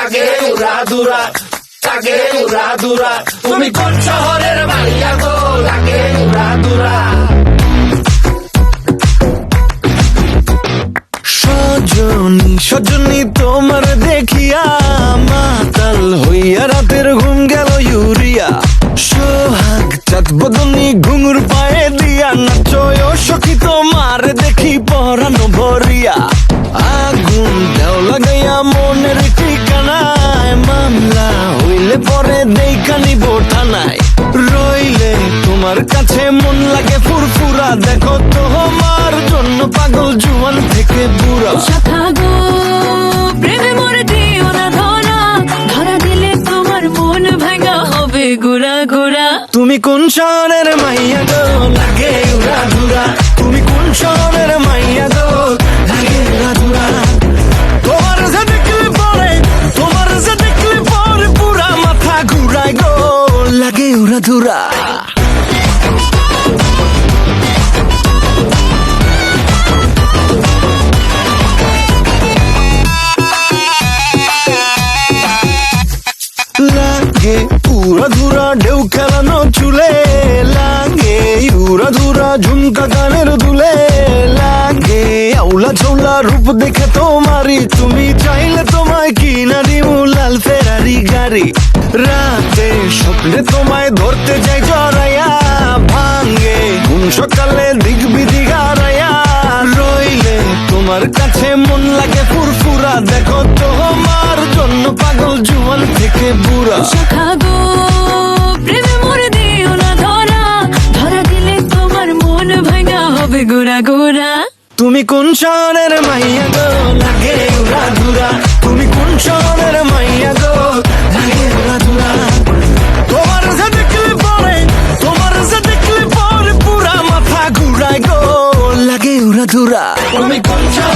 লাগে উড়াধুরা, লাগে উড়াধুরা। তুমি কোন শহরের মাইয়া গো, লাগে উড়াধুরা। সজনী সজনী তোমার দেখিয়া মাতাল হইয়া রাতের ঘুম গেল ইউরিয়া। সোহাগ চাঁদ বদনী ঘুঙুর পায়ে দিয়া নাচয় সখী তোমার দেখি পরানো ভরিয়া। আগুন দেও লাগাইয়া মনের ঠিকানায়, মামলা হইলে পরে দেখা নিব থানায়। রইলে তোমার কাছে মন লাগে ফুরফুরা, দেখো তোমার জন্য পাগল জুয়ান থেকে বুড়া। শাখা গো প্রেমে মরে দিও না ধরা, ধরা দিলে তোমার মন ভাঙা হবে গোড়া গোড়া। তুমি কোন শহরের মাইয়া গো, লাগে উড়াধুরা। তুমি কোন শহরের মাইয়া গো, লাগে উড়াধুরা। তোমার যে দেখলে পরে, তোমার যে দেখলে পরে পুরা মাথা ঘুরায় গো, লাগে উড়াধুরা। লাগে উড়াধুরা ঢেউ খেলানো চুলে, লাগে উড়াধুরা ঝুমকা গানের দুলে, লাগে আউলা ঝৌলা রূপ দেখে তোমারই, তুমি চাইলে তোমায় কিনা দিও লাল ফেরারি গাড়ি। রাতে স্বপ্নে তোমায় ধরতে যাই জড়াইয়া, ভাঙ্গে ঘুম সকালে দিক বিধি গারাইয়া। রইলে তোমার কাছে মন লাগে ফুরফুরা, দেখো তোমার জন্য পাগল জুয়ান থেকে বুড়া। শাখা গো প্রেমে মরে দিও না ধরা, ধরা দিলে তোমার মন ভাঙা হবে গোড়া গোড়া। তুমি কোন শহরের মাইয়া গো, লাগে উড়াধুরা। তুমি কোন শহরের মাইয়া গো, লাগে উড়াধুরা। তোমার যে দেখলে পরে, তোমার যে দেখলে পরে পুরা মাথা ঘুরায় গো, লাগে উড়াধুরা। তুমি কোন শহরের